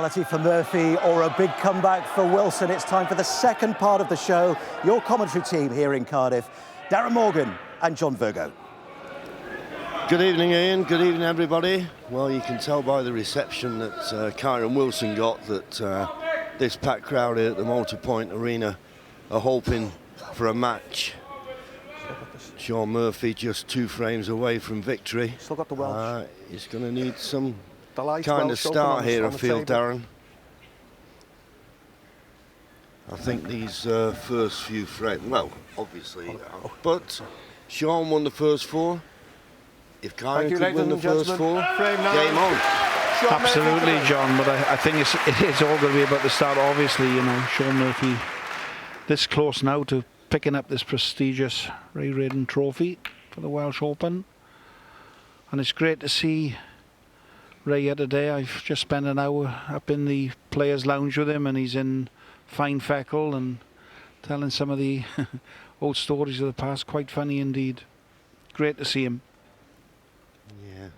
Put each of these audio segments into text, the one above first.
For Murphy or a big comeback for Wilson. It's time for the second part of the show. Your commentary team here in Cardiff, Darren Morgan and John Virgo. Good evening, Ian. Good evening, everybody. Well, you can tell by the reception that Kyron Wilson got that this packed crowd here at the Motor Point Arena are hoping for a match. Sean Murphy just 2 frames away from victory. Still got the Welsh. He's going to need some kind Welsh of start here, I feel, table. Darren. I think these first few frames, well, obviously, but Sean won the first 4. If Kyron could win the first 4, game on. Absolutely, John, but I think it is all going to be about the start. Obviously, you know, Sean Murphy this close now to picking up this prestigious Ray Redden trophy for the Welsh Open. And it's great to see Ray here today. I've just spent an hour up in the Players' Lounge with him, and he's in fine feckle and telling some of the old stories of the past. Quite funny indeed. Great to see him. Yeah,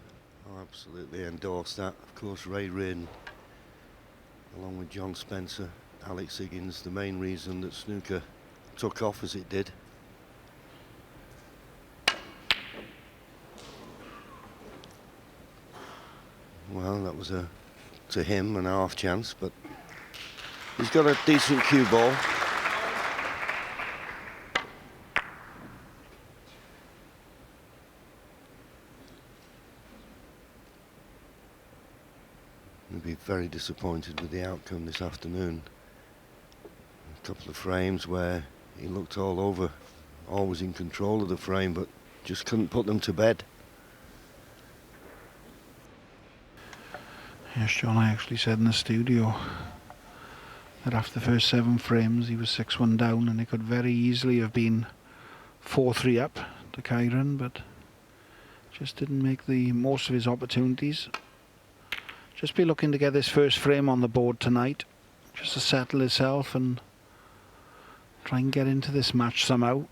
I'll absolutely endorse that. Of course, Ray Redden, along with John Spencer, Alex Higgins, the main reason that snooker took off as it did. Well, that was to him an half chance, but he's got a decent cue ball. He'll be very disappointed with the outcome this afternoon. A couple of frames where he looked all over, always in control of the frame, but just couldn't put them to bed. Yes, John, I actually said in the studio that after the first 7 frames he was 6-1 down, and it could very easily have been 4-3 up to Kyron, but just didn't make the most of his opportunities. Just be looking to get this first frame on the board tonight, just to settle himself and try and get into this match somehow.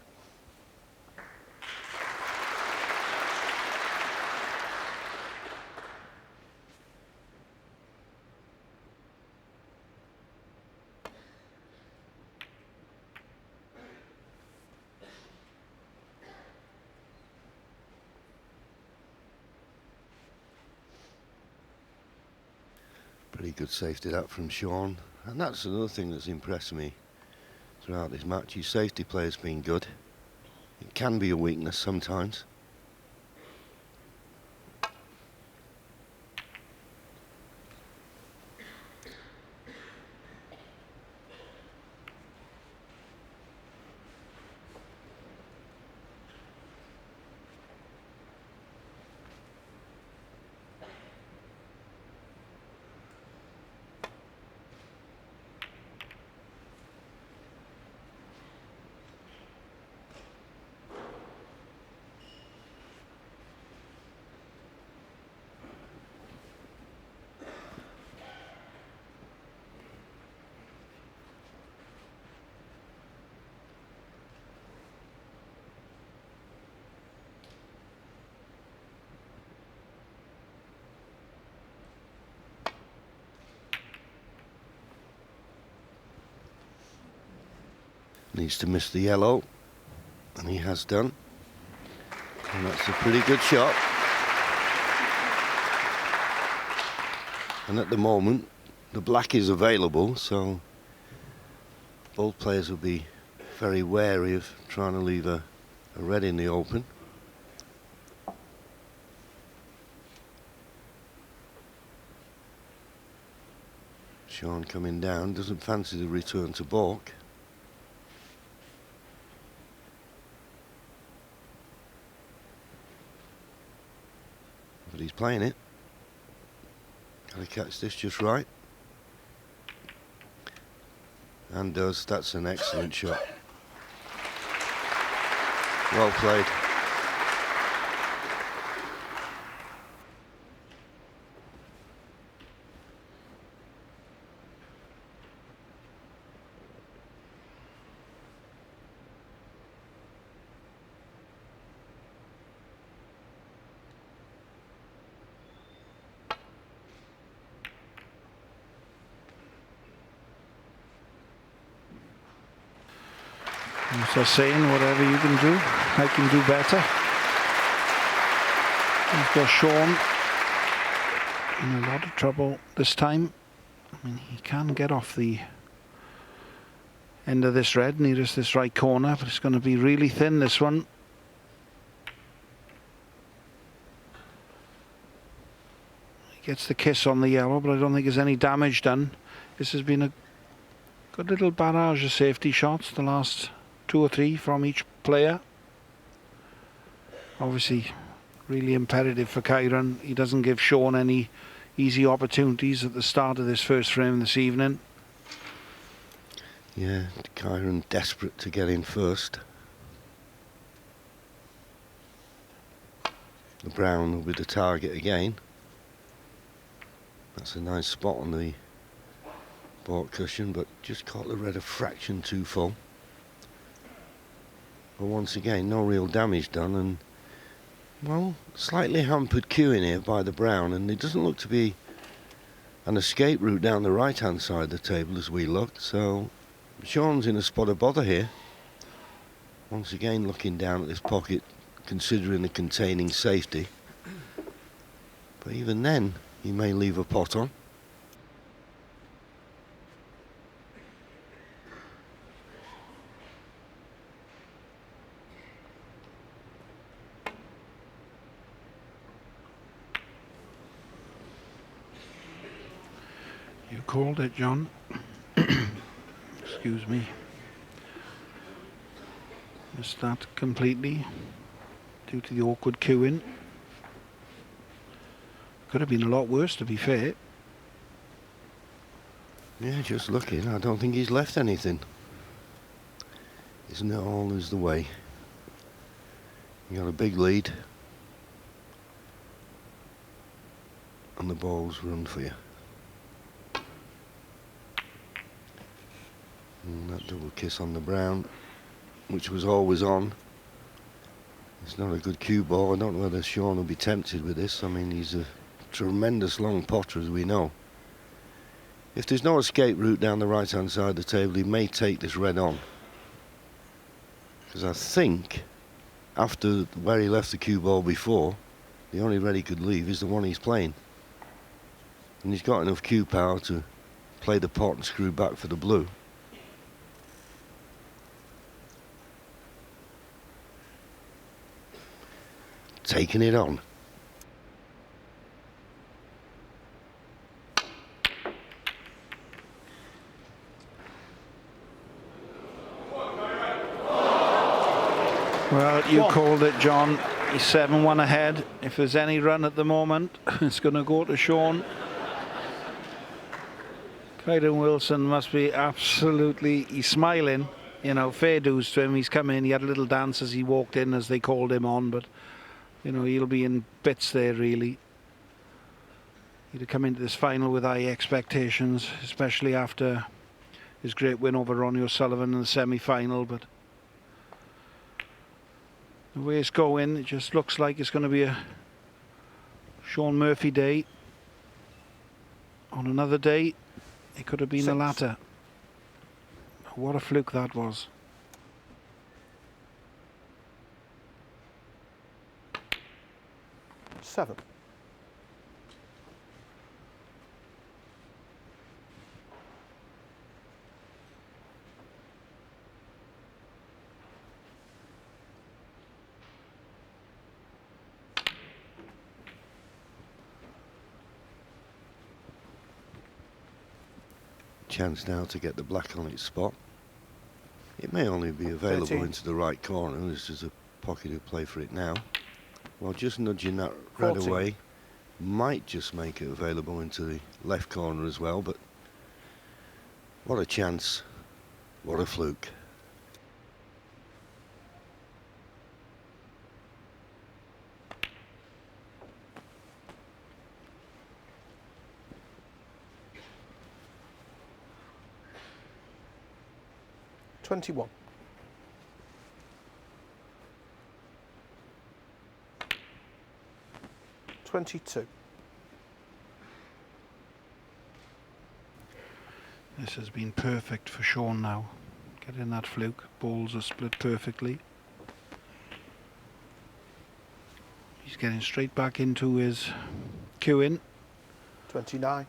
Pretty good safety that from Sean, and that's another thing that's impressed me throughout this match. His safety play has been good. It can be a weakness sometimes. Needs to miss the yellow, and he has done. And that's a pretty good shot. And at the moment, the black is available, so both players will be very wary of trying to leave a red in the open. Sean coming down, doesn't fancy the return to balk. But he's playing it. Can he catch this just right? And does. That's an excellent shot. Well played. As they're saying, whatever you can do, I can do better. He's got Sean in a lot of trouble this time. I mean, he can get off the end of this red, nearest this right corner, but it's going to be really thin, this one. He gets the kiss on the yellow, but I don't think there's any damage done. This has been a good little barrage of safety shots, the last 2 or 3 from each player. Obviously really imperative for Kyron. He doesn't give Sean any easy opportunities at the start of this first frame this evening. Yeah, Kyron desperate to get in first. The brown will be the target again. That's a nice spot on the baulk cushion, but just caught the red a fraction too full. But once again, no real damage done, and well, slightly hampered queuing here by the brown, and it doesn't look to be an escape route down the right hand side of the table as we looked, so Sean's in a spot of bother here. Once again looking down at this pocket, considering the containing safety, but even then he may leave a pot on. You called it, John. Excuse me. Missed that completely due to the awkward queuing. Could have been a lot worse, to be fair. Yeah, just looking, I don't think he's left anything. Isn't it always the way? You got a big lead, and the ball's run for you. And that double kiss on the brown, which was always on. It's not a good cue ball. I don't know whether Sean will be tempted with this. I mean, he's a tremendous long potter, as we know. If there's no escape route down the right hand side of the table, he may take this red on. Because I think, after where he left the cue ball before, the only red he could leave is the one he's playing. And he's got enough cue power to play the pot and screw back for the blue. Taking it on. Well, you called it, John. He's 7-1 ahead. If there's any run at the moment, it's going to go to Sean. Kyron Wilson must be absolutely, he's smiling. You know, fair dues to him. He's come in, he had a little dance as he walked in, as they called him on, but you know, he'll be in bits there, really. He'd have come into this final with high expectations, especially after his great win over Ronnie O'Sullivan in the semi-final, but the way it's going, it just looks like it's going to be a Sean Murphy day. On another day, it could have been the latter. What a fluke that was. Seven. Chance now to get the black on its spot. It may only be available 13. into the right corner. This is a pocket who play for it now. Well, just nudging that red 14. away might just make it available into the left corner as well, but what a chance, what a fluke. $21. 22. This has been perfect for Sean now. Get in that fluke. Balls are split perfectly. He's getting straight back into his queuing 29.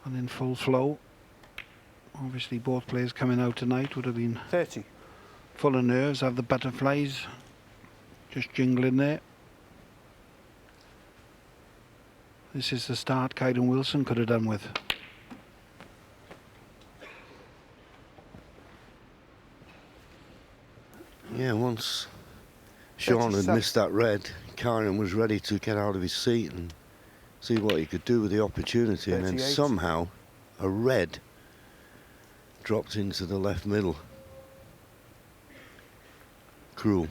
and in full flow. Obviously both players coming out tonight would have been 30. full of nerves, have the butterflies just jingling there. This is the start Kyron Wilson could have done with. Yeah, once Sean had missed that red, Kyron was ready to get out of his seat and see what he could do with the opportunity, and then 38. somehow a red dropped into the left middle. Cruel.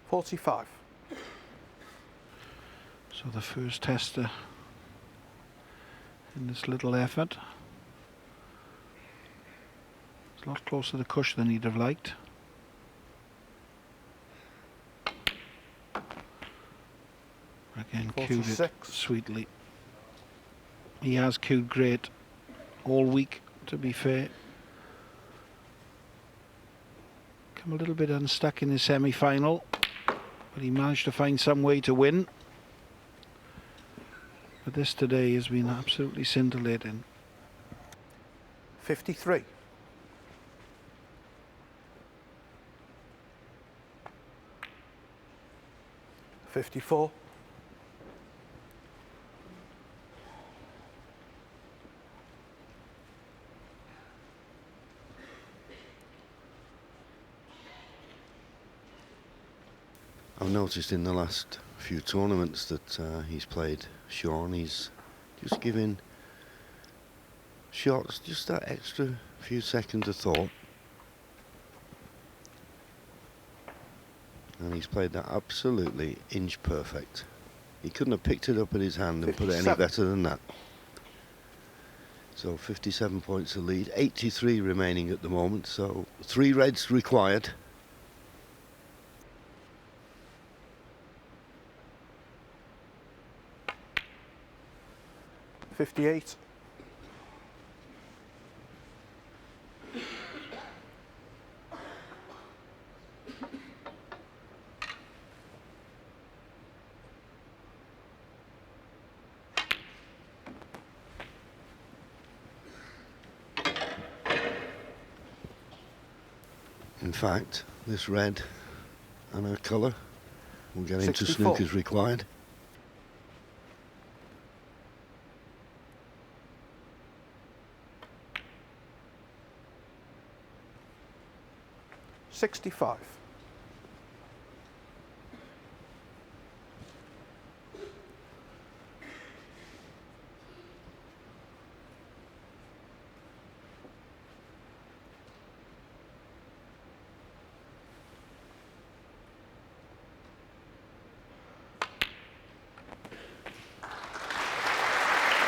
$45. So the first tester in this little effort. It's a lot closer to the cush than he'd have liked. Again, cued it 46. sweetly. He has cued great all week, to be fair. Come a little bit unstuck in his semi-final, but he managed to find some way to win. But this today has been absolutely scintillating. 53. $54. I've noticed in the last few tournaments that he's played, Sean, he's just giving shots just that extra few seconds of thought. And he's played that absolutely inch perfect. He couldn't have picked it up in his hand and put it any 57. better than that. So 57 points to lead, 83 remaining at the moment, so 3 reds required. $58. In fact, this red and her colour will get into 64. snookers required. $65.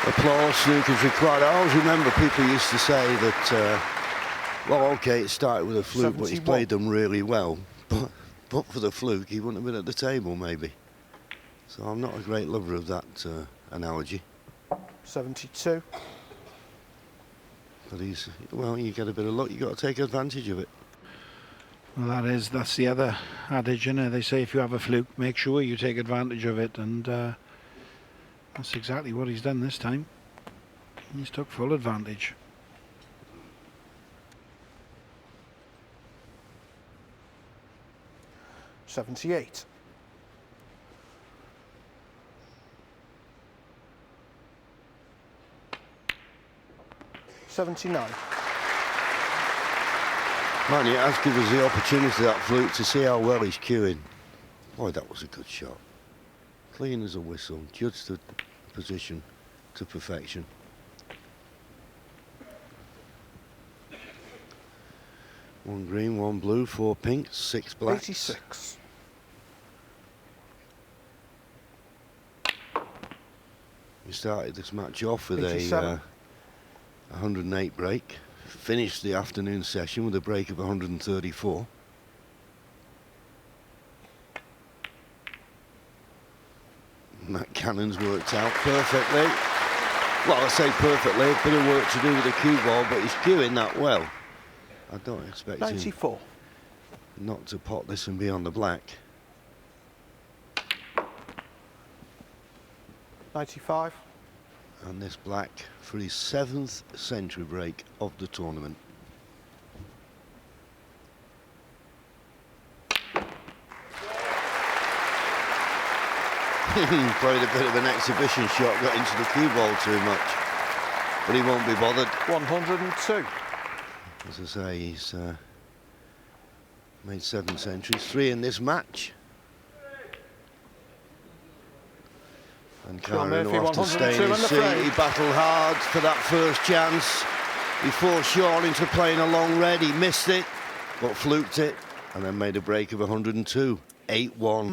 Applause, snookers required. I always remember people used to say that, well, okay, it started with a fluke, but he's 71. played them really well. But for the fluke, he wouldn't have been at the table, maybe. So I'm not a great lover of that analogy. 72. But he's, well, you get a bit of luck, you've got to take advantage of it. Well, that's the other adage, you know. They say if you have a fluke, make sure you take advantage of it, and that's exactly what he's done this time. He's took full advantage. $78. $79. Man, it has given us the opportunity, that fluke, to see how well he's queuing. Boy, that was a good shot. Clean as a whistle, judged the position to perfection. One green, one blue, 4 pink, 6 black. 86. We started this match off with 87. a 108 break. Finished the afternoon session with a break of 134. And that cannon's worked out perfectly. Well, I say perfectly, a bit of work to do with the cue ball, but he's cueing that well. I don't expect him 94. not to pot this and be on the black. 95. And this black for his 7th century break of the tournament. Played a bit of an exhibition shot, got into the cue ball too much, but he won't be bothered. 102. As I say, he's made 7 centuries, 3 in this match. And Kyron will have to stay in his seat. He battled hard for that first chance. He forced Sean into playing a long red. He missed it, but fluked it, and then made a break of 102. 8-1.